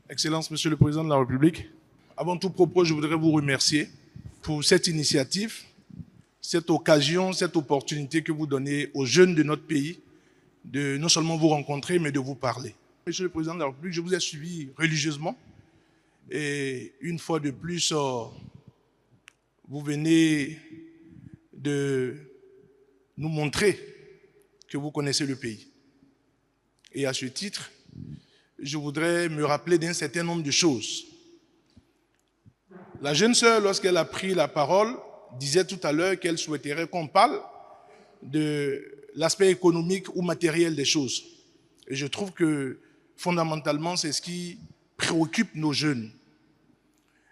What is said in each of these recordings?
Excellence, Monsieur le Président de la République, avant tout propos, je voudrais vous remercier pour cette initiative, cette occasion, cette opportunité que vous donnez aux jeunes de notre pays de non seulement vous rencontrer, mais de vous parler. Monsieur le Président de la République, je vous ai suivi religieusement et une fois de plus, vous venez de nous montrer que vous connaissez le pays. Et à ce titre, je voudrais me rappeler d'un certain nombre de choses. La jeune sœur, lorsqu'elle a pris la parole, disait tout à l'heure qu'elle souhaiterait qu'on parle de l'aspect économique ou matériel des choses. Et je trouve que, fondamentalement, c'est ce qui préoccupe nos jeunes.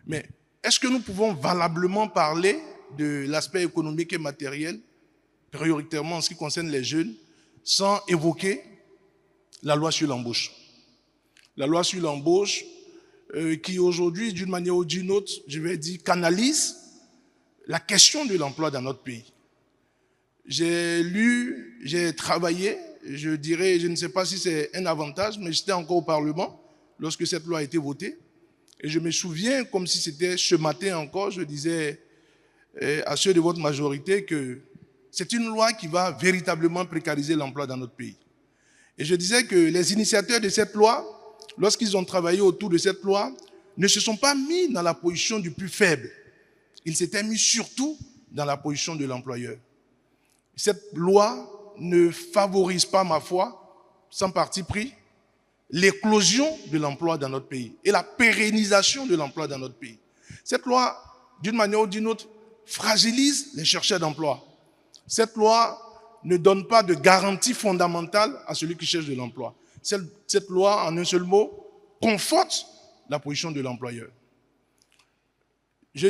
Mais est-ce que nous pouvons valablement parler de l'aspect économique et matériel, prioritairement en ce qui concerne les jeunes, sans évoquer la loi sur l'embauche? La loi sur l'embauche qui aujourd'hui, d'une manière ou d'une autre, je vais dire, canalise la question de l'emploi dans notre pays. J'ai lu, j'ai travaillé, je dirais, je ne sais pas si c'est un avantage, mais j'étais encore au Parlement lorsque cette loi a été votée. Et je me souviens, comme si c'était ce matin encore, je disais à ceux de votre majorité que c'est une loi qui va véritablement précariser l'emploi dans notre pays. Et je disais que les initiateurs de cette loi, lorsqu'ils ont travaillé autour de cette loi, ne se sont pas mis dans la position du plus faible. Ils s'étaient mis surtout dans la position de l'employeur. Cette loi ne favorise pas, ma foi, sans parti pris, l'éclosion de l'emploi dans notre pays et la pérennisation de l'emploi dans notre pays. Cette loi, d'une manière ou d'une autre, fragilise les chercheurs d'emploi. Cette loi ne donne pas de garantie fondamentale à celui qui cherche de l'emploi. Cette loi, en un seul mot, conforte la position de l'employeur. Je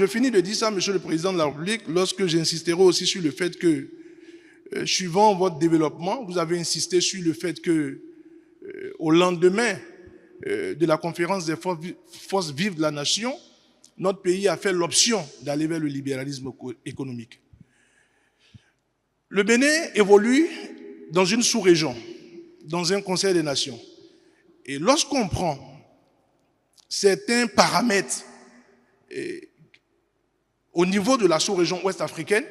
finis de dire ça, Monsieur le Président de la République, lorsque j'insisterai aussi sur le fait que, suivant votre développement, vous avez insisté sur le fait que, au lendemain de la conférence des forces vives de la nation, notre pays a fait l'option d'aller vers le libéralisme économique. Le Bénin évolue dans une sous-région, dans un conseil des nations. Et lorsqu'on prend certains paramètres au niveau de la sous-région ouest-africaine,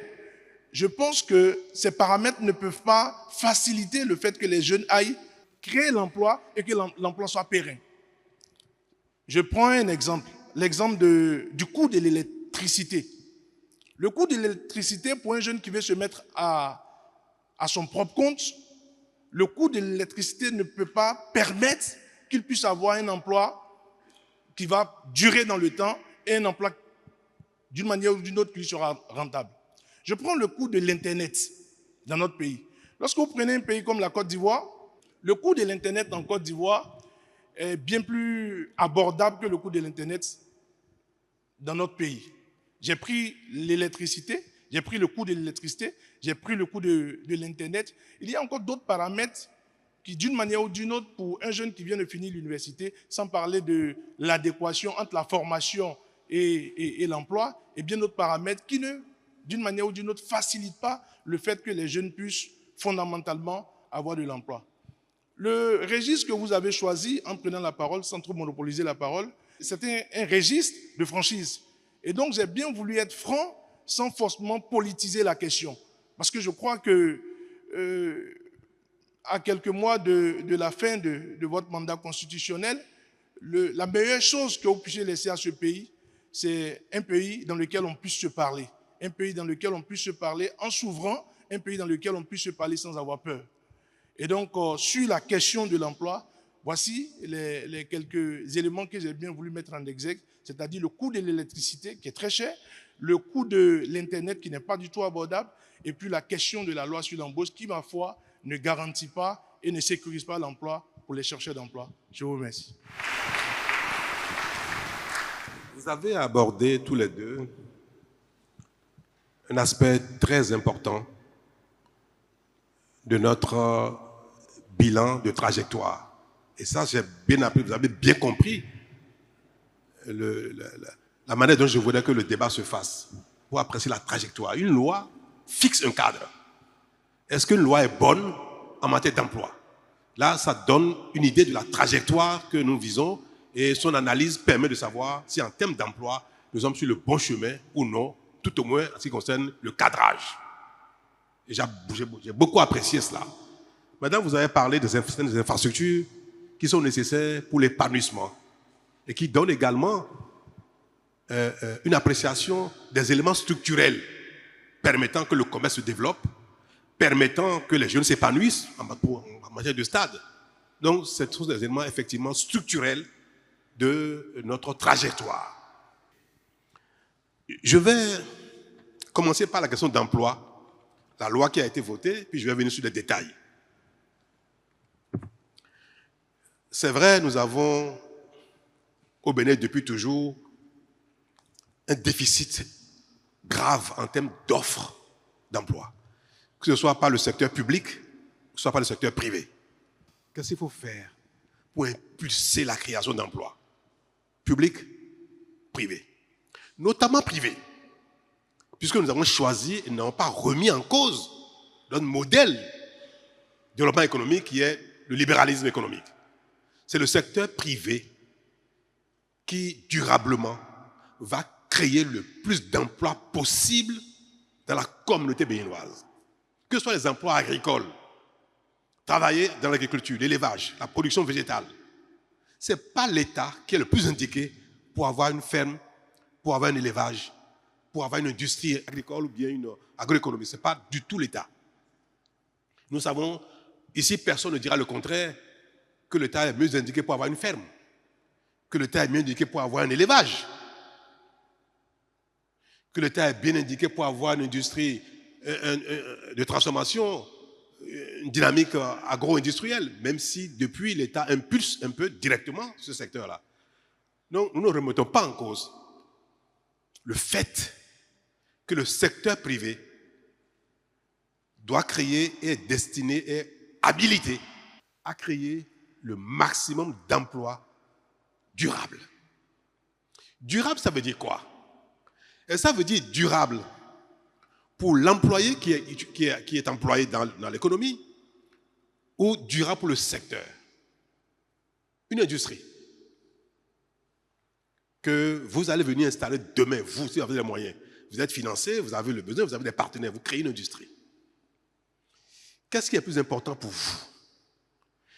je pense que ces paramètres ne peuvent pas faciliter le fait que les jeunes aillent créer l'emploi et que l'emploi soit pérenne. Je prends un exemple, l'exemple du coût de l'électricité. Le coût de l'électricité pour un jeune qui veut se mettre à son propre compte, le coût de l'électricité ne peut pas permettre qu'il puisse avoir un emploi qui va durer dans le temps et un emploi d'une manière ou d'une autre qui sera rentable. Je prends le coût de l'Internet dans notre pays. Lorsque vous prenez un pays comme la Côte d'Ivoire, le coût de l'Internet en Côte d'Ivoire est bien plus abordable que le coût de l'Internet dans notre pays. J'ai pris l'électricité, j'ai pris le coût de l'électricité, j'ai pris le coût de l'Internet. Il y a encore d'autres paramètres qui, d'une manière ou d'une autre, pour un jeune qui vient de finir l'université, sans parler de l'adéquation entre la formation et l'emploi, et bien d'autres paramètres qui ne, d'une manière ou d'une autre, facilitent pas le fait que les jeunes puissent fondamentalement avoir de l'emploi. Le registre que vous avez choisi en prenant la parole, sans trop monopoliser la parole, c'est un registre de franchise. Et donc, j'ai bien voulu être franc sans forcément politiser la question. Parce que je crois que, à quelques mois de la fin de votre mandat constitutionnel, la meilleure chose que vous puissiez laisser à ce pays, c'est un pays dans lequel on puisse se parler. Un pays dans lequel on puisse se parler en s'ouvrant, un pays dans lequel on puisse se parler sans avoir peur. Et donc, sur la question de l'emploi, voici les quelques éléments que j'ai bien voulu mettre en exergue, c'est-à-dire le coût de l'électricité qui est très cher, le coût de l'Internet qui n'est pas du tout abordable, et puis la question de la loi sur l'embauche qui, ma foi, ne garantit pas et ne sécurise pas l'emploi pour les chercheurs d'emploi. Je vous remercie. Vous avez abordé tous les deux un aspect très important de notre bilan de trajectoire. Et ça, j'ai bien appris, vous avez bien compris la manière dont je voudrais que le débat se fasse pour apprécier la trajectoire. Une loi fixe un cadre. Est-ce qu'une loi est bonne en matière d'emploi? Là, ça donne une idée de la trajectoire que nous visons et son analyse permet de savoir si en termes d'emploi, nous sommes sur le bon chemin ou non, tout au moins en ce qui concerne le cadrage. Et j'ai beaucoup apprécié cela. Maintenant, vous avez parlé des infrastructures qui sont nécessaires pour l'épanouissement et qui donnent également une appréciation des éléments structurels permettant que le commerce se développe, permettant que les jeunes s'épanouissent en matière de stade. Donc, ce sont des éléments effectivement structurels de notre trajectoire. Je vais commencer par la question d'emploi, la loi qui a été votée, puis je vais venir sur les détails. C'est vrai, nous avons au Bénin depuis toujours un déficit grave en termes d'offres d'emploi, que ce soit par le secteur public, que ce soit par le secteur privé. Qu'est-ce qu'il faut faire pour impulser la création d'emplois? Public, privé. Notamment privé, puisque nous avons choisi et n'avons pas remis en cause notre modèle de développement économique qui est le libéralisme économique. C'est le secteur privé qui, durablement, va créer le plus d'emplois possible dans la communauté béninoise. Que ce soit les emplois agricoles, travailler dans l'agriculture, l'élevage, la production végétale. Ce n'est pas l'État qui est le plus indiqué pour avoir une ferme, pour avoir un élevage, pour avoir une industrie agricole ou bien une agroéconomie. Ce n'est pas du tout l'État. Nous savons, ici, personne ne dira le contraire, que l'État est mieux indiqué pour avoir une ferme, que l'État est mieux indiqué pour avoir un élevage, que l'État est bien indiqué pour avoir une industrie de transformation, une dynamique agro-industrielle, même si depuis l'État impulse un peu directement ce secteur-là. Donc nous ne remettons pas en cause le fait que le secteur privé doit créer et est destiné et habilité à créer le maximum d'emplois durables. Durable, ça veut dire quoi? Et ça veut dire durable pour l'employé qui est employé dans l'économie ou durable pour le secteur. Une industrie que vous allez venir installer demain, vous, si vous avez les moyens. Vous êtes financé, vous avez le besoin, vous avez des partenaires, vous créez une industrie. Qu'est-ce qui est plus important pour vous?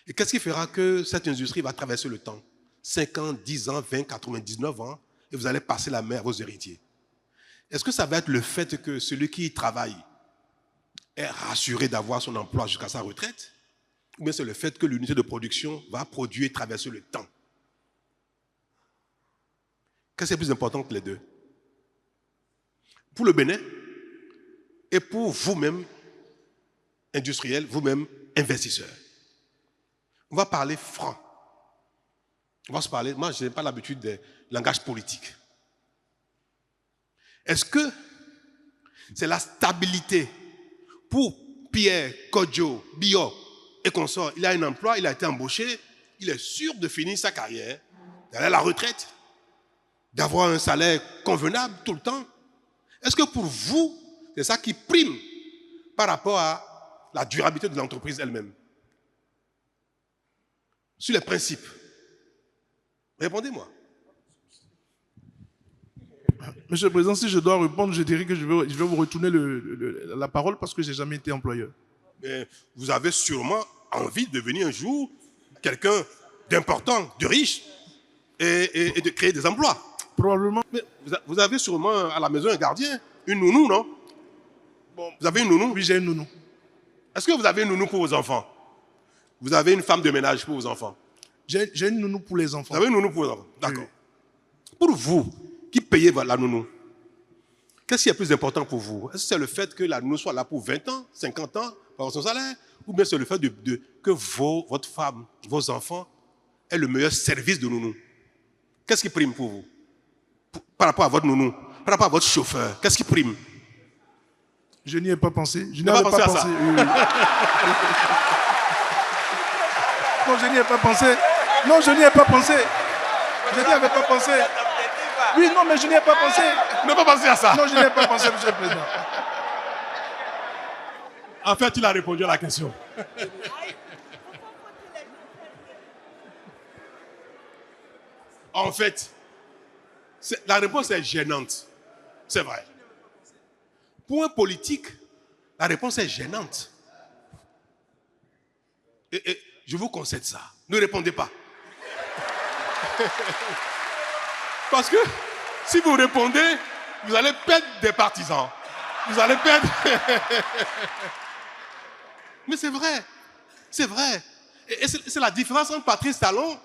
Et qu'est-ce qui fera que cette industrie va traverser le temps? 5 ans, 10 ans, 20, 99 ans, et vous allez passer la main à vos héritiers. Est-ce que ça va être le fait que celui qui y travaille est rassuré d'avoir son emploi jusqu'à sa retraite? Ou bien c'est le fait que l'unité de production va produire et traverser le temps? Qu'est-ce qui est plus important que les deux? Pour le Bénin et pour vous-même, industriels, vous-même, investisseurs. On va parler franc. On va se parler, moi je n'ai pas l'habitude des langages politiques. Est-ce que c'est la stabilité pour Pierre, Kodjo, Bio et consorts? Il a un emploi, il a été embauché, il est sûr de finir sa carrière, d'aller à la retraite, d'avoir un salaire convenable tout le temps. Est-ce que pour vous, c'est ça qui prime par rapport à la durabilité de l'entreprise elle-même? Sur les principes. Répondez-moi. Monsieur le Président, si je dois répondre, je dirais que je vais vous retourner la parole parce que je n'ai jamais été employeur. Mais vous avez sûrement envie de devenir un jour quelqu'un d'important, de riche et de créer des emplois. Probablement. Mais vous avez sûrement à la maison un gardien, une nounou, non? Bon, vous avez une nounou? Oui, j'ai une nounou. Est-ce que vous avez une nounou pour vos enfants? Vous avez une femme de ménage pour vos enfants? J'ai une nounou pour les enfants. Vous avez une nounou pour vos enfants? D'accord. Oui. Pour vous, qui payez la nounou, qu'est-ce qui est plus important pour vous? Est-ce que c'est le fait que la nounou soit là pour 20 ans, 50 ans, par son salaire? Ou bien c'est le fait que votre femme, vos enfants, aient le meilleur service de nounou? Qu'est-ce qui prime pour vous? Par rapport à votre nounou, par rapport à votre chauffeur, qu'est-ce qui prime? Je n'y ai pas pensé. Je n'ai pas pensé à ça. Oui. Non, je n'y ai pas pensé. Non, je n'y ai pas pensé. Je n'y avais pas pensé. Oui, non, mais je n'y ai pas pensé. Vous n'avez pas pensé à ça? Non, je n'y ai pas pensé, Monsieur le Président. En fait, il a répondu à la question. En fait, la réponse est gênante. C'est vrai. Pour un politique, la réponse est gênante. Et je vous concède ça. Ne répondez pas. Parce que si vous répondez, vous allez perdre des partisans. Vous allez perdre... Mais c'est vrai. C'est vrai. Et c'est la différence entre Patrice Talon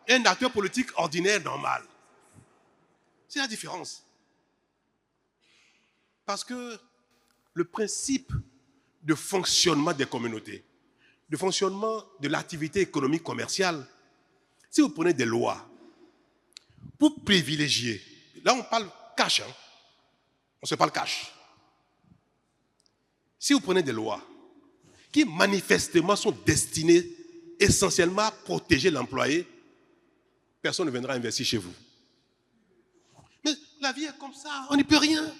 et un acteur politique ordinaire normal. C'est la différence. Parce que le principe de fonctionnement des communautés, de fonctionnement de l'activité économique commerciale, si vous prenez des lois pour privilégier, là on parle cash, hein? On se parle cash. Si vous prenez des lois qui manifestement sont destinées essentiellement à protéger l'employé, personne ne viendra investir chez vous. Mais la vie est comme ça, on n'y peut rien.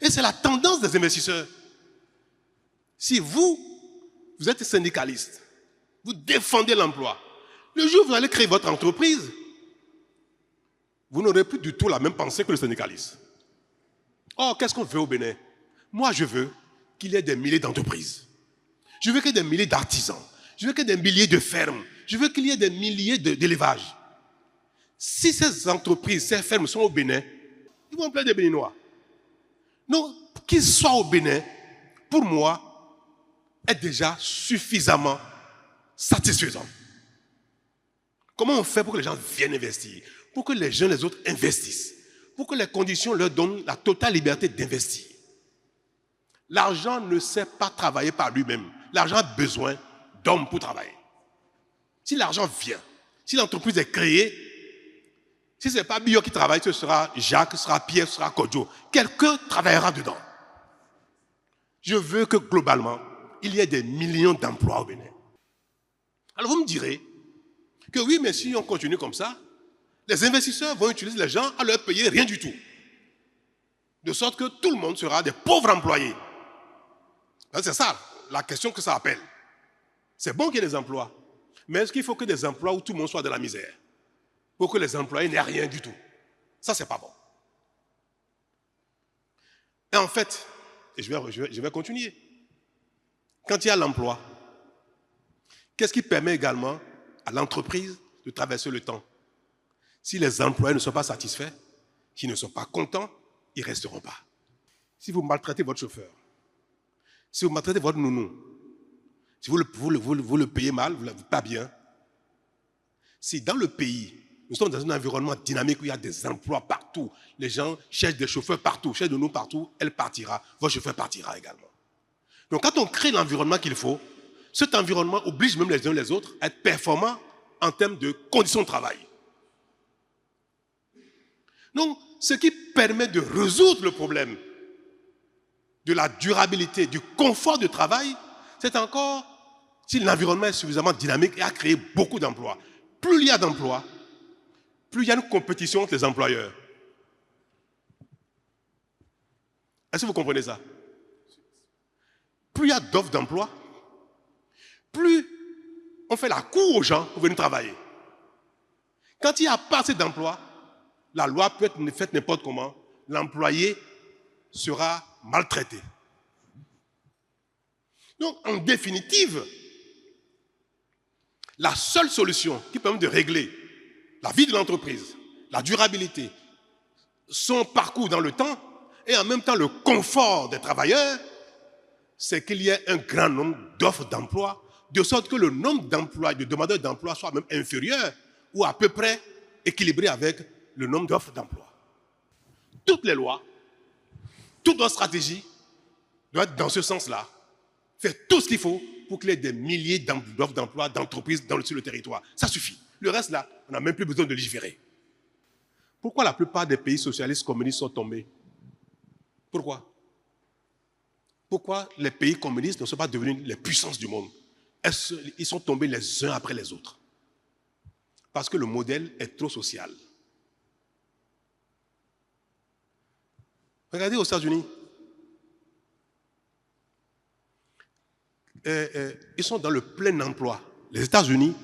Et c'est la tendance des investisseurs. Si vous êtes syndicaliste, vous défendez l'emploi, le jour où vous allez créer votre entreprise, vous n'aurez plus du tout la même pensée que le syndicaliste. Or, qu'est-ce qu'on veut au Bénin? Moi, je veux qu'il y ait des milliers d'entreprises. Je veux qu'il y ait des milliers d'artisans. Je veux qu'il y ait des milliers de fermes. Je veux qu'il y ait des milliers d'élevages. Si ces entreprises, ces fermes sont au Bénin, ils vont plein de Béninois. Donc, qu'ils soient au Bénin, pour moi, est déjà suffisamment satisfaisant. Comment on fait pour que les gens viennent investir? Pour que les gens, les autres investissent? Pour que les conditions leur donnent la totale liberté d'investir? L'argent ne sait pas travailler par lui-même. L'argent a besoin d'hommes pour travailler. Si l'argent vient, si l'entreprise est créée, si ce n'est pas Bio qui travaille, ce sera Jacques, ce sera Pierre, ce sera Kodjo. Quelqu'un travaillera dedans. Je veux que globalement, il y ait des millions d'emplois au Bénin. Alors vous me direz que oui, mais si on continue comme ça, les investisseurs vont utiliser les gens à leur payer rien du tout. De sorte que tout le monde sera des pauvres employés. C'est ça la question que ça appelle. C'est bon qu'il y ait des emplois, mais est-ce qu'il faut que des emplois où tout le monde soit de la misère? Pour que les employés n'aient rien du tout. Ça, c'est pas bon. Et en fait, et je vais continuer. Quand il y a l'emploi, qu'est-ce qui permet également à l'entreprise de traverser le temps? Si les employés ne sont pas satisfaits, s'ils ne sont pas contents, ils ne resteront pas. Si vous maltraitez votre chauffeur, si vous maltraitez votre nounou, si vous le payez mal, vous ne l'avez pas bien, si dans le pays, nous sommes dans un environnement dynamique où il y a des emplois partout, les gens cherchent des chauffeurs partout, cherchent de nous partout, elle partira, votre chauffeur partira également. Donc quand on crée l'environnement qu'il faut, cet environnement oblige même les uns les autres à être performants en termes de conditions de travail. Donc, ce qui permet de résoudre le problème de la durabilité, du confort de travail, c'est encore si l'environnement est suffisamment dynamique et a créé beaucoup d'emplois. Plus il y a d'emplois, plus il y a une compétition entre les employeurs. Est-ce que vous comprenez ça? Plus il y a d'offres d'emploi, plus on fait la cour aux gens pour venir travailler. Quand il n'y a pas assez d'emplois, la loi peut être faite n'importe comment, l'employé sera maltraité. Donc, en définitive, la seule solution qui permet de régler la vie de l'entreprise, la durabilité, son parcours dans le temps et en même temps le confort des travailleurs, c'est qu'il y ait un grand nombre d'offres d'emploi, de sorte que le nombre d'emplois, de demandeurs d'emploi soit même inférieur ou à peu près équilibré avec le nombre d'offres d'emploi. Toutes les lois, toute notre stratégie doit être dans ce sens-là. Faire tout ce qu'il faut pour qu'il y ait des milliers d'offres d'emploi, d'entreprises sur le territoire. Ça suffit. Le reste là, on n'a même plus besoin de légiférer. Pourquoi la plupart des pays socialistes communistes sont tombés? Pourquoi? Pourquoi les pays communistes ne sont pas devenus les puissances du monde? Ils sont tombés les uns après les autres. Parce que le modèle est trop social. Regardez aux États-Unis. Ils sont dans le plein emploi. Les États-Unis,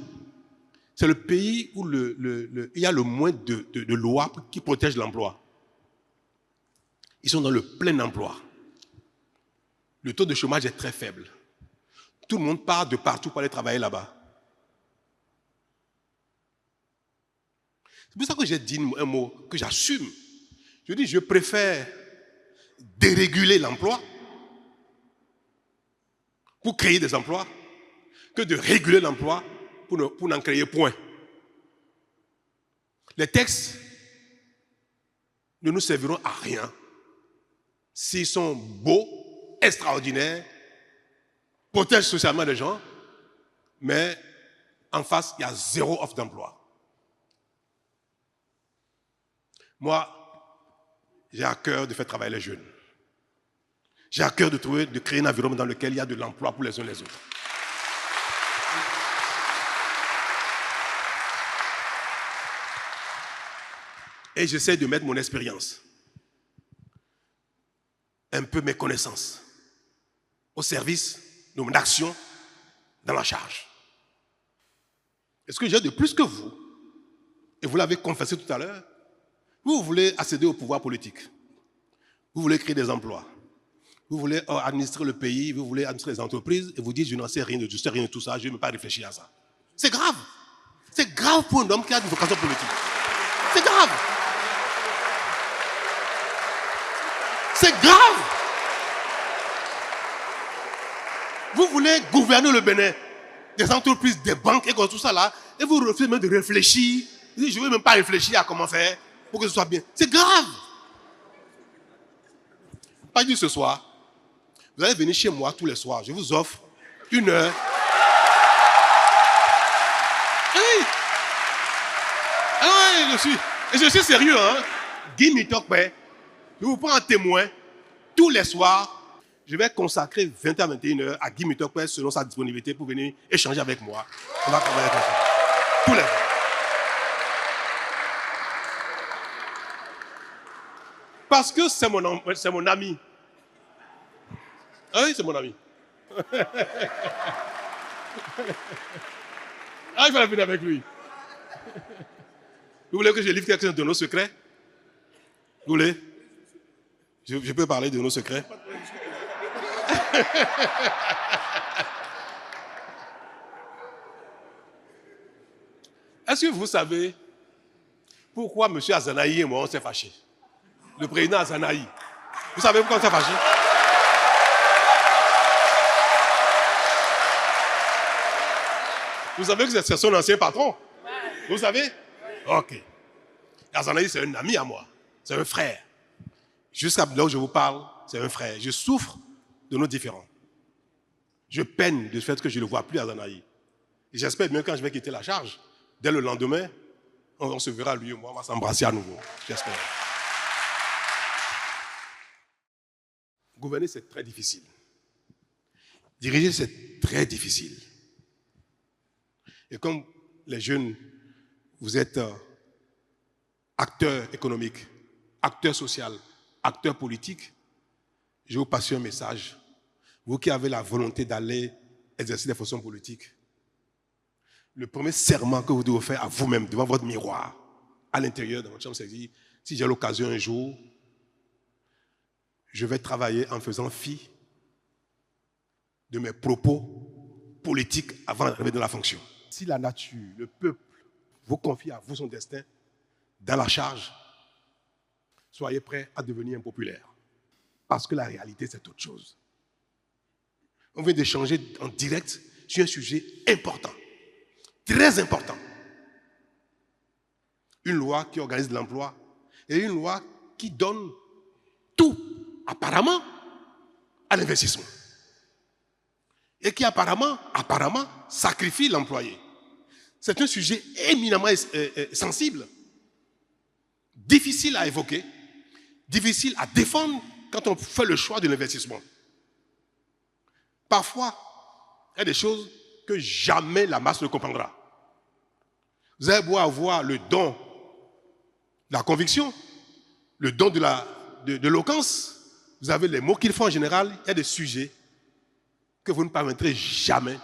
c'est le pays où il y a le moins de lois qui protègent l'emploi. Ils sont dans le plein emploi. Le taux de chômage est très faible. Tout le monde part de partout pour aller travailler là-bas. C'est pour ça que j'ai dit un mot que j'assume. Je dis, je préfère déréguler l'emploi pour créer des emplois que de réguler l'emploi pour n'en créer point. Les textes ne nous serviront à rien s'ils sont beaux, extraordinaires, protègent socialement les gens, mais en face, il y a zéro offre d'emploi. Moi, j'ai à cœur de faire travailler les jeunes. J'ai à cœur de créer un environnement dans lequel il y a de l'emploi pour les uns et les autres. Et j'essaie de mettre mon expérience, un peu mes connaissances, au service de mon action dans la charge. Est-ce que j'ai de plus que vous? Et vous l'avez confessé tout à l'heure. Vous voulez accéder au pouvoir politique. Vous voulez créer des emplois. Vous voulez administrer le pays, vous voulez administrer les entreprises, et vous dites, je n'en sais rien de tout ça, je ne vais pas réfléchir à ça. C'est grave. C'est grave pour un homme qui a une vocation politique. C'est grave. C'est grave. Vous voulez gouverner le Bénin, des entreprises, des banques et tout ça là, et vous refusez même de réfléchir. Vous dites, je ne veux même pas réfléchir à comment faire pour que ce soit bien. C'est grave. Pas dit ce soir. Vous allez venir chez moi tous les soirs. Je vous offre 1 heure. Oui. Ah oui, je suis sérieux. Hein? Guy Mitokpe, je vous prends en témoin tous les soirs. Je vais consacrer 20 à 21 heures à Guy Mitokpe selon sa disponibilité pour venir échanger avec moi. On va travailler comme ça. Tous les jours. Parce que c'est mon ami. Ah oui, c'est mon ami. Ah, il fallait venir avec lui. Vous voulez que je livre quelques-uns de nos secrets? Vous voulez? Je peux parler de nos secrets? Est-ce que vous savez pourquoi M. Azanaï et moi on s'est fâchés? Le président Azanaï. Vous savez pourquoi on s'est fâchés? Vous savez que c'est son ancien patron? Vous savez? Ok. Azanaï, c'est un ami à moi. C'est un frère. Jusqu'à là où je vous parle, c'est un frère. Je souffre de nos différends. Je peine du fait que je ne le vois plus, Azanaï. Et j'espère bien quand je vais quitter la charge, dès le lendemain, on se verra lui et moi, on va s'embrasser à nouveau. J'espère. Gouverner, c'est très difficile. Diriger, c'est très difficile. Et comme les jeunes, vous êtes acteurs économiques, acteurs sociaux, acteurs politiques, je vais vous passer un message. Vous qui avez la volonté d'aller exercer des fonctions politiques, le premier serment que vous devez faire à vous-même, devant votre miroir, à l'intérieur de votre chambre, c'est dire, si j'ai l'occasion un jour, je vais travailler en faisant fi de mes propos politiques avant d'arriver dans la fonction. Si la nature, le peuple, vous confie à vous son destin, dans la charge, soyez prêts à devenir impopulaire. Parce que la réalité, c'est autre chose. On vient d'échanger en direct sur un sujet important, très important. Une loi qui organise l'emploi et une loi qui donne tout, apparemment, à l'investissement. Et qui apparemment, sacrifie l'employé. C'est un sujet éminemment sensible, difficile à évoquer, difficile à défendre quand on fait le choix de l'investissement. Parfois, il y a des choses que jamais la masse ne comprendra. Vous avez beau avoir le don de la conviction, le don de d'éloquence, vous avez les mots qu'il faut en général, il y a des sujets que vous ne parviendrez jamais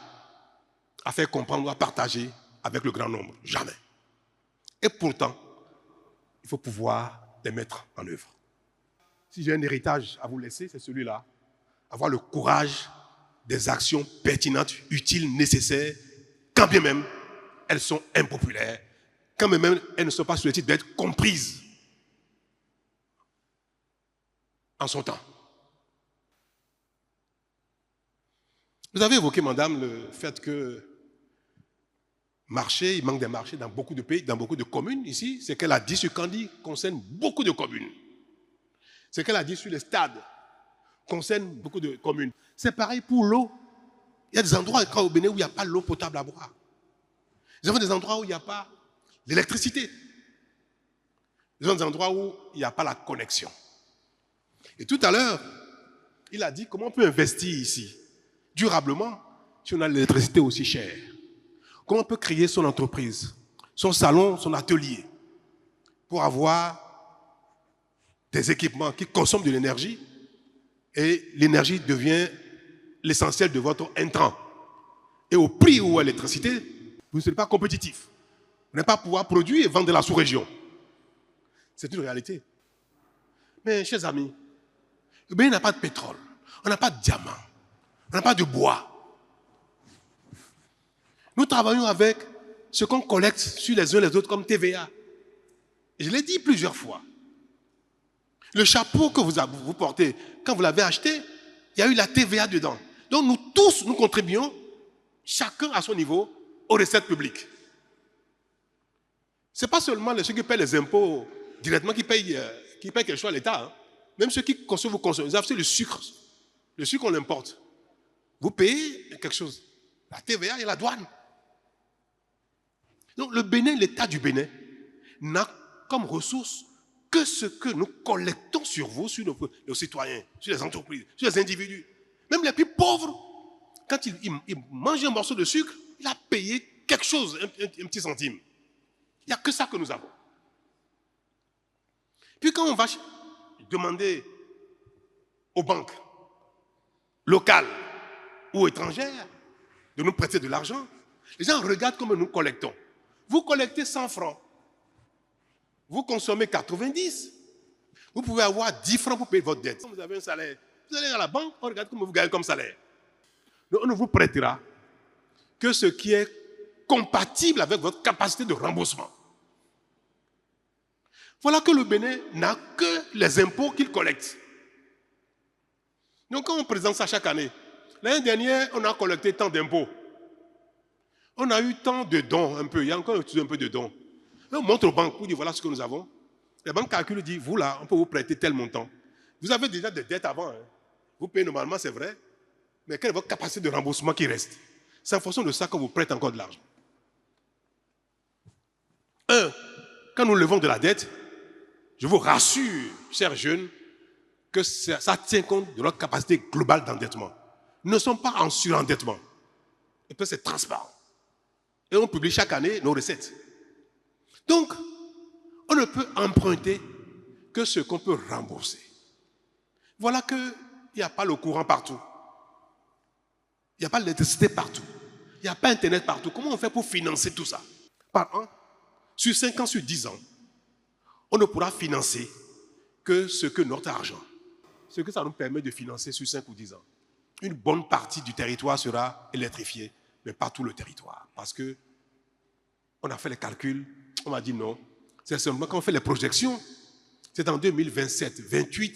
à faire comprendre ou à partager avec le grand nombre. Jamais. Et pourtant, il faut pouvoir les mettre en œuvre. Si j'ai un héritage à vous laisser, c'est celui-là. Avoir le courage des actions pertinentes, utiles, nécessaires, quand bien même elles sont impopulaires, quand bien même elles ne sont pas sur le titre d'être comprises en son temps. Vous avez évoqué, madame, le fait que il manque des marchés dans beaucoup de pays, dans beaucoup de communes ici. Ce qu'elle a dit sur Candy concerne beaucoup de communes. Ce qu'elle a dit sur les stades concerne beaucoup de communes. C'est pareil pour l'eau. Il y a des endroits au Bénin où il n'y a pas l'eau potable à boire. Nous avons des endroits où il n'y a pas l'électricité. Nous avons des endroits où il n'y a pas la connexion. Et tout à l'heure, il a dit comment on peut investir ici durablement si on a l'électricité aussi chère. Comment on peut créer son entreprise, son salon, son atelier, pour avoir des équipements qui consomment de l'énergie et l'énergie devient l'essentiel de votre intrant. Et au prix où est l'électricité, vous ne serez pas compétitif. Vous n'allez pas pouvoir produire et vendre de la sous-région. C'est une réalité. Mais, chers amis, le Bénin n'a pas de pétrole, on n'a pas de diamant, on n'a pas de bois. Nous travaillons avec ce qu'on collecte sur les uns les autres comme TVA. Et je l'ai dit plusieurs fois. Le chapeau que vous portez, quand vous l'avez acheté, il y a eu la TVA dedans. Donc nous tous, nous contribuons, chacun à son niveau, aux recettes publiques. Ce n'est pas seulement ceux qui paient les impôts directement qui payent quelque chose à l'État. Hein. Même ceux qui consomment, vous consommez. Vous avez le sucre. Le sucre, on l'importe. Vous payez quelque chose. La TVA et la douane. Donc le Bénin, l'État du Bénin, n'a comme ressource que ce que nous collectons sur vous, sur nos citoyens, sur les entreprises, sur les individus. Même les plus pauvres, quand il mange un morceau de sucre, il a payé quelque chose, un petit centime. Il n'y a que ça que nous avons. Puis quand on va demander aux banques locales ou étrangères de nous prêter de l'argent, les gens regardent comment nous collectons. Vous collectez 100 francs. Vous consommez 90. Vous pouvez avoir 10 francs pour payer votre dette. Vous avez un salaire. Vous allez à la banque, on regarde comment vous gagnez comme salaire. Donc on ne vous prêtera que ce qui est compatible avec votre capacité de remboursement. Voilà que le Bénin n'a que les impôts qu'il collecte. Donc quand on présente ça chaque année, l'année dernière, on a collecté tant d'impôts. On a eu tant de dons, un peu. Il y a encore un peu de dons. Et on montre aux banques pour dire voilà ce que nous avons. Les banques calculent et disent vous là, on peut vous prêter tel montant. Vous avez déjà des dettes avant. Hein. Vous payez normalement, c'est vrai. Mais quelle est votre capacité de remboursement qui reste? C'est en fonction de ça qu'on vous prête encore de l'argent. Quand nous levons de la dette, je vous rassure, chers jeunes, que ça tient compte de notre capacité globale d'endettement. Nous ne sommes pas en surendettement. Et puis c'est transparent. Et on publie chaque année nos recettes. Donc, on ne peut emprunter que ce qu'on peut rembourser. Voilà qu'il n'y a pas le courant partout. Il n'y a pas l'électricité partout. Il n'y a pas Internet partout. Comment on fait pour financer tout ça? Par an, sur 5 ans, sur 10 ans, on ne pourra financer que ce que notre argent, ce que ça nous permet de financer sur 5 ou 10 ans. Une bonne partie du territoire sera électrifiée, mais pas tout le territoire. Parce que on a fait les calculs, on m'a dit non. C'est seulement quand on fait les projections, c'est en 2027, 2028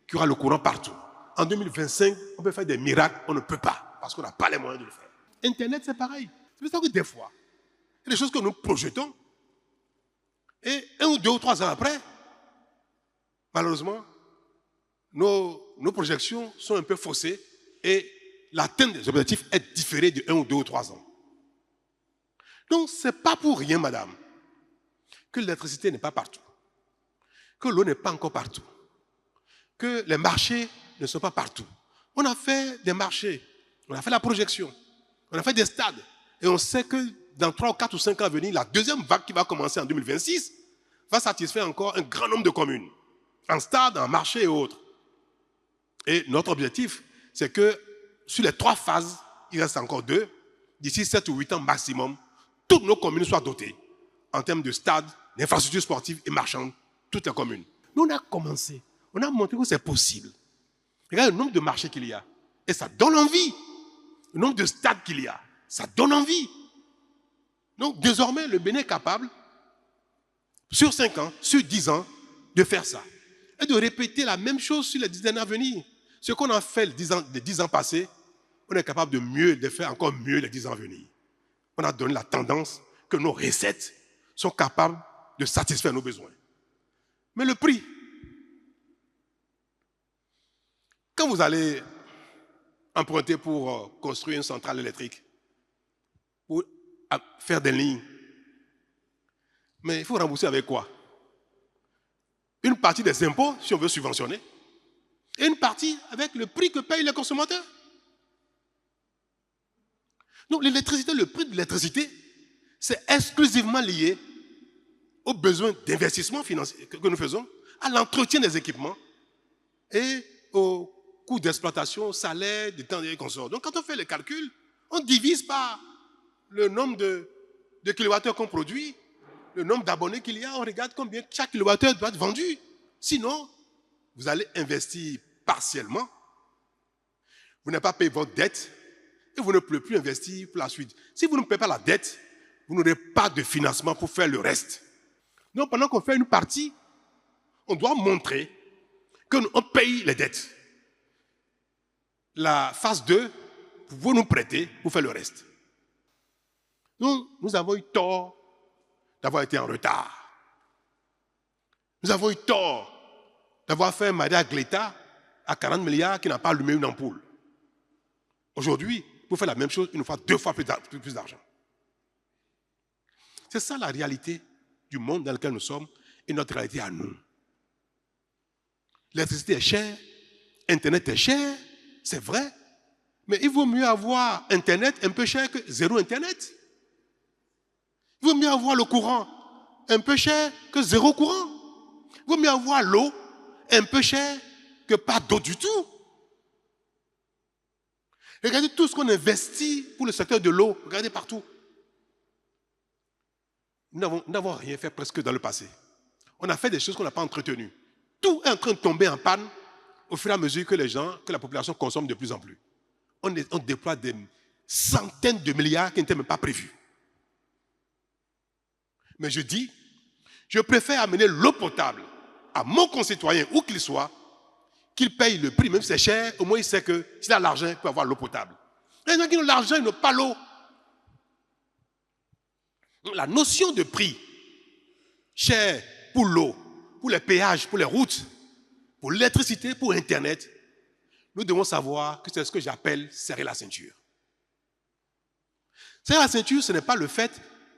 qu'il y aura le courant partout. En 2025, on peut faire des miracles, on ne peut pas, parce qu'on n'a pas les moyens de le faire. Internet, c'est pareil. C'est pour ça que des fois, il y a des choses que nous projetons, et 1 ou 2 ou 3 ans après, malheureusement, nos projections sont un peu faussées, et l'atteinte des objectifs est différée de 1 ou 2 ou 3 ans. Donc, ce n'est pas pour rien, madame, que l'électricité n'est pas partout, que l'eau n'est pas encore partout, que les marchés ne sont pas partout. On a fait des marchés, on a fait la projection, on a fait des stades, et on sait que dans 3 ou 4 ou 5 ans à venir, la deuxième vague qui va commencer en 2026 va satisfaire encore un grand nombre de communes. en stade, en marché et autres. Et notre objectif, c'est que sur les 3 phases, il reste encore 2, d'ici 7 ou 8 ans maximum, toutes nos communes soient dotées en termes de stades, d'infrastructures sportives et marchandes, toutes les communes. Nous, on a commencé, on a montré que c'est possible. Regarde le nombre de marchés qu'il y a. Et ça donne envie. Le nombre de stades qu'il y a, ça donne envie. Donc désormais, le Bénin est capable, sur 5 ans, sur 10 ans, de faire ça. Et de répéter la même chose sur les 10 années à venir. Ce qu'on a fait les 10 ans passés, on est capable de faire encore mieux les 10 ans à venir. On a donné la tendance que nos recettes sont capables de satisfaire nos besoins. Mais le prix, quand vous allez emprunter pour construire une centrale électrique, pour faire des lignes, mais il faut rembourser avec quoi? Une partie des impôts, si on veut subventionner, et une partie avec le prix que payent les consommateurs. Donc l'électricité, le prix de l'électricité, c'est exclusivement lié aux besoins d'investissement financier que nous faisons, à l'entretien des équipements et au coût d'exploitation, au salaire, des temps et consorts. Donc quand on fait les calculs, on divise par le nombre de kilowattheures qu'on produit, le nombre d'abonnés qu'il y a, on regarde combien chaque kilowattheure doit être vendu. Sinon, vous allez investir partiellement, vous n'avez pas payé votre dette et vous ne pouvez plus investir pour la suite. Si vous ne payez pas la dette, vous n'aurez pas de financement pour faire le reste. Donc pendant qu'on fait une partie, on doit montrer qu'on paye les dettes. La phase 2, vous nous prêtez pour faire le reste. Nous avons eu tort d'avoir été en retard. Nous avons eu tort d'avoir fait un Maria Gleta à 40 milliards qui n'a pas allumé une ampoule. Aujourd'hui, pour faire la même chose, il nous faut 2 fois plus d'argent. C'est ça la réalité du monde dans lequel nous sommes et notre réalité à nous. L'électricité est chère, Internet est cher, c'est vrai, mais il vaut mieux avoir Internet un peu cher que zéro Internet. Il vaut mieux avoir le courant un peu cher que zéro courant. Il vaut mieux avoir l'eau un peu cher que pas d'eau du tout. Regardez tout ce qu'on investit pour le secteur de l'eau. Regardez partout. Nous n'avons rien fait presque dans le passé. On a fait des choses qu'on n'a pas entretenues. Tout est en train de tomber en panne au fur et à mesure que la population consomme de plus en plus. On déploie des centaines de milliards qui n'étaient même pas prévus. Mais je dis, je préfère amener l'eau potable à mon concitoyen, où qu'il soit, qu'il paye le prix, même si c'est cher, au moins il sait que s'il a l'argent, il peut avoir l'eau potable. Les gens qui ont l'argent, ils n'ont pas l'eau. La notion de prix, cher pour l'eau, pour les péages, pour les routes, pour l'électricité, pour Internet, nous devons savoir que c'est ce que j'appelle serrer la ceinture. Serrer la ceinture, ce n'est pas le fait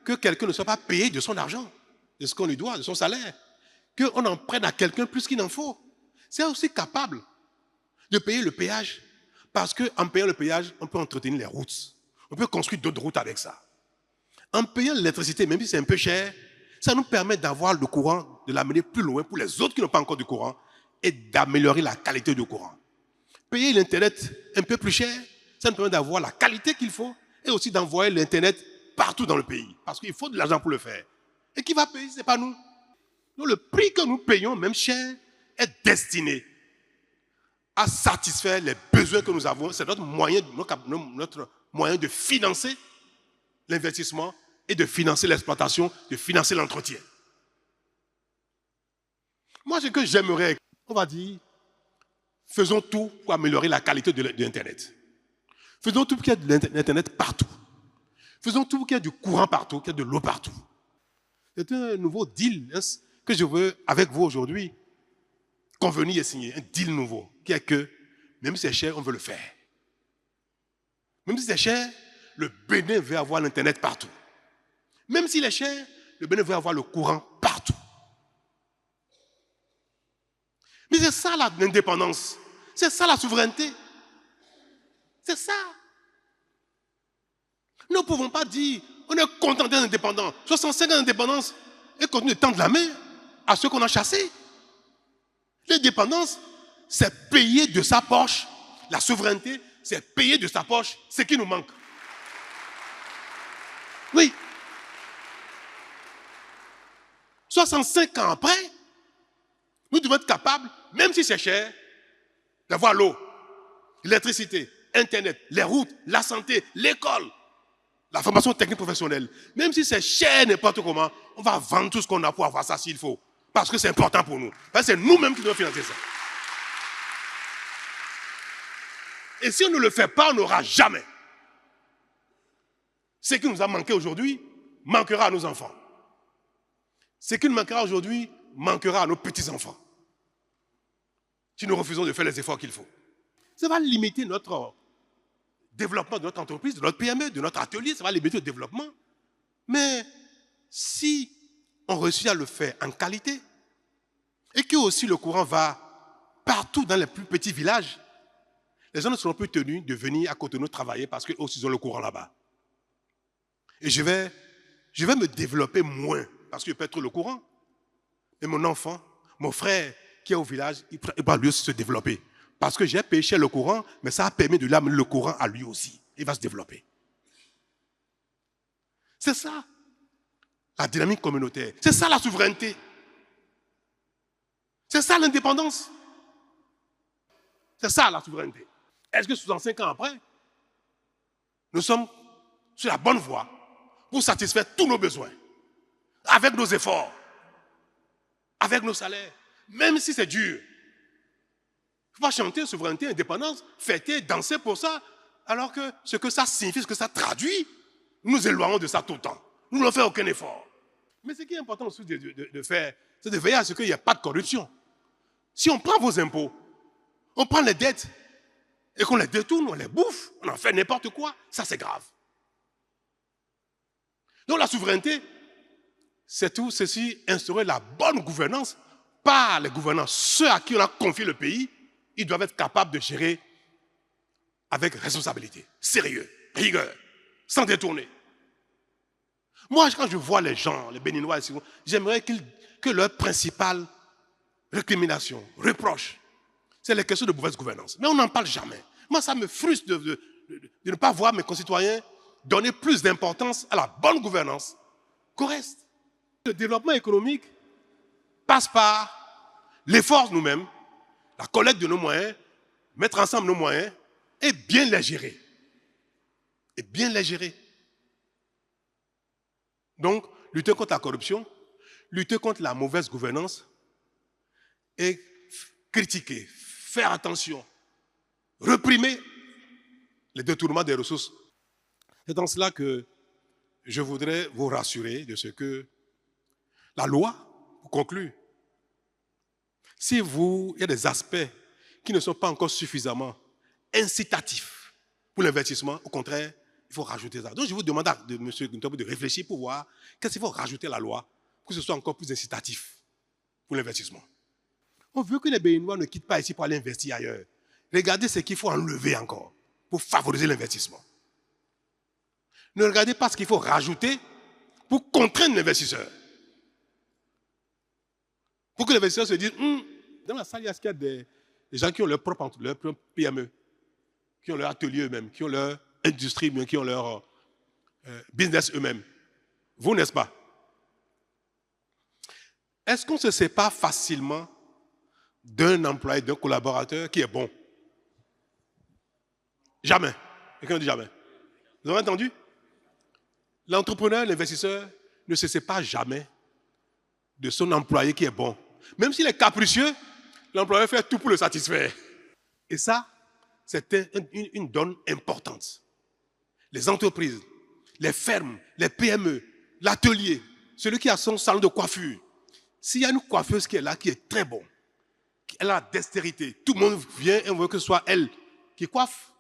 que quelqu'un ne soit pas payé de son argent, de ce qu'on lui doit, de son salaire, qu'on en prenne à quelqu'un plus qu'il n'en faut. C'est aussi capable de payer le péage, parce qu'en payant le péage, on peut entretenir les routes. On peut construire d'autres routes avec ça. En payant l'électricité, même si c'est un peu cher, ça nous permet d'avoir le courant, de l'amener plus loin pour les autres qui n'ont pas encore de courant et d'améliorer la qualité du courant. Payer l'Internet un peu plus cher, ça nous permet d'avoir la qualité qu'il faut et aussi d'envoyer l'Internet partout dans le pays. Parce qu'il faut de l'argent pour le faire. Et qui va payer? Ce n'est pas nous. Donc le prix que nous payons, même cher, est destiné à satisfaire les besoins que nous avons. C'est notre moyen de financer l'investissement et de financer l'exploitation, de financer l'entretien. Moi, ce que j'aimerais, on va dire, faisons tout pour améliorer la qualité de l'Internet. Faisons tout pour qu'il y ait de l'Internet partout. Faisons tout pour qu'il y ait du courant partout, qu'il y ait de l'eau partout. C'est un nouveau deal que je veux, avec vous aujourd'hui, convenir et signer. Un deal nouveau, qui est que, même si c'est cher, on veut le faire. Même si c'est cher, le Bénin veut avoir l'Internet partout. Même s'il est cher, le Bénin veut avoir le courant partout. Mais c'est ça l'indépendance. C'est ça la souveraineté. C'est ça. Nous ne pouvons pas dire, on est content d'être indépendant. 65 ans d'indépendance et continuer de tendre la main à ceux qu'on a chassés. L'indépendance, c'est payer de sa poche. La souveraineté, c'est payer de sa poche ce qui nous manque. Oui. 65 ans après, nous devons être capables, même si c'est cher, d'avoir l'eau, l'électricité, Internet, les routes, la santé, l'école, la formation technique professionnelle. Même si c'est cher n'importe comment, on va vendre tout ce qu'on a pour avoir ça s'il faut. Parce que c'est important pour nous. Parce que c'est nous-mêmes qui devons financer ça. Et si on ne le fait pas, on n'aura jamais. Ce qui nous a manqué aujourd'hui manquera à nos enfants. Ce qui nous manquera aujourd'hui manquera à nos petits-enfants. Si nous refusons de faire les efforts qu'il faut. Ça va limiter notre développement de notre entreprise, de notre PME, de notre atelier, ça va limiter le développement. Mais si on réussit à le faire en qualité, et que aussi le courant va partout dans les plus petits villages, les gens ne seront plus tenus de venir à Cotonou travailler parce qu'eux aussi ils ont le courant là-bas. Et je vais me développer moins parce que je peux être le courant. Et mon enfant, mon frère qui est au village, il va lui aussi se développer. Parce que j'ai payé cher le courant, mais ça a permis de lui amener le courant à lui aussi. Il va se développer. C'est ça, la dynamique communautaire. C'est ça la souveraineté. C'est ça l'indépendance. C'est ça la souveraineté. Est-ce que 65 ans après, nous sommes sur la bonne voie pour satisfaire tous nos besoins, avec nos efforts, avec nos salaires, même si c'est dur. Il ne faut pas chanter souveraineté, indépendance, fêter, danser pour ça, alors que ce que ça signifie, ce que ça traduit, nous nous éloignons de ça tout le temps. Nous n'en faisons aucun effort. Mais ce qui est important aussi de faire, c'est de veiller à ce qu'il n'y ait pas de corruption. Si on prend vos impôts, on prend les dettes, et qu'on les détourne, on les bouffe, on en fait n'importe quoi, ça c'est grave. Donc la souveraineté, c'est tout ceci, instaurer la bonne gouvernance par les gouvernants. Ceux à qui on a confié le pays, ils doivent être capables de gérer avec responsabilité, sérieux, rigueur, sans détourner. Moi, quand je vois les gens, les Béninois, j'aimerais que leur principale récrimination, reproche, c'est les questions de mauvaise gouvernance. Mais on n'en parle jamais. Moi, ça me frustre de ne pas voir mes concitoyens donner plus d'importance à la bonne gouvernance qu'au reste. Le développement économique passe par l'effort nous-mêmes, la collecte de nos moyens, mettre ensemble nos moyens et bien les gérer. Et bien les gérer. Donc, lutter contre la corruption, lutter contre la mauvaise gouvernance et critiquer, faire attention, réprimer les détournements des ressources. C'est dans cela que je voudrais vous rassurer de ce que la loi, pour conclure, si il y a des aspects qui ne sont pas encore suffisamment incitatifs pour l'investissement, au contraire, il faut rajouter ça. Donc je vous demande de M. Guntobo de réfléchir pour voir qu'est-ce qu'il faut rajouter à la loi pour que ce soit encore plus incitatif pour l'investissement. On veut que les Béninois ne quittent pas ici pour aller investir ailleurs. Regardez ce qu'il faut enlever encore pour favoriser l'investissement. Ne regardez pas ce qu'il faut rajouter pour contraindre l'investisseur. Pour que l'investisseur se dise, dans la salle, il y a des gens qui ont leur propre PME, qui ont leur atelier eux-mêmes, qui ont leur industrie, qui ont leur business eux-mêmes. Vous, n'est-ce pas? Est-ce qu'on se sépare facilement d'un employé, d'un collaborateur qui est bon? Jamais. Quelqu'un dit jamais. Vous avez entendu? L'entrepreneur, l'investisseur ne se sépare jamais de son employé qui est bon. Même s'il est capricieux, l'employeur fait tout pour le satisfaire. Et ça, c'est une donne importante. Les entreprises, les fermes, les PME, l'atelier, celui qui a son salon de coiffure. S'il y a une coiffeuse qui est là, qui est très bon, elle a la dextérité, tout le monde vient et on veut que ce soit elle qui coiffe.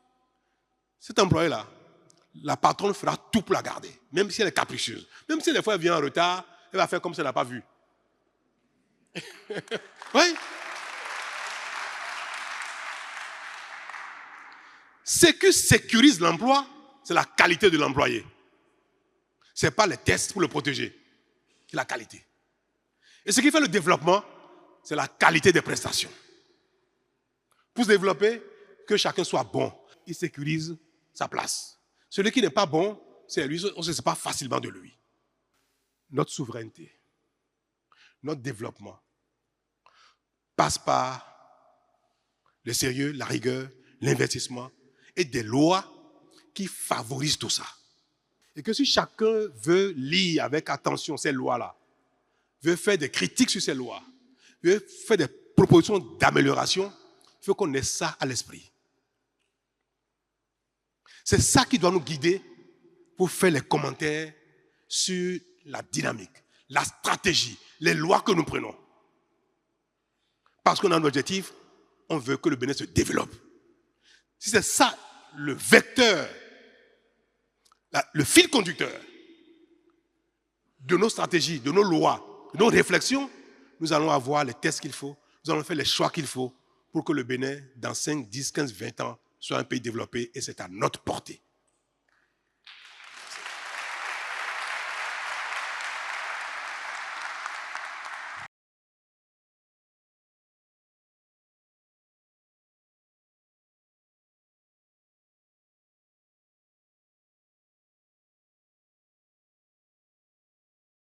Cet employé-là, la patronne fera tout pour la garder, même si elle est capricieuse. Même si des fois elle vient en retard, elle va faire comme si elle n'a pas vu. Oui. Ce qui sécurise l'emploi, c'est la qualité de l'employé. Ce n'est pas les tests pour le protéger, c'est la qualité. Et ce qui fait le développement, c'est la qualité des prestations. Pour se développer, que chacun soit bon. Il sécurise sa place. Celui qui n'est pas bon, c'est lui, on ne se sépare pas facilement de lui. Notre souveraineté, notre développement passe par le sérieux, la rigueur, l'investissement et des lois qui favorisent tout ça. Et que si chacun veut lire avec attention ces lois-là, veut faire des critiques sur ces lois, veut faire des propositions d'amélioration, il faut qu'on ait ça à l'esprit. C'est ça qui doit nous guider pour faire les commentaires sur la dynamique, la stratégie, les lois que nous prenons. Parce qu'on a un objectif, on veut que le Bénin se développe. Si c'est ça le vecteur, le fil conducteur de nos stratégies, de nos lois, de nos réflexions, nous allons avoir les tests qu'il faut, nous allons faire les choix qu'il faut pour que le Bénin, dans 5, 10, 15, 20 ans, soit un pays développé et c'est à notre portée.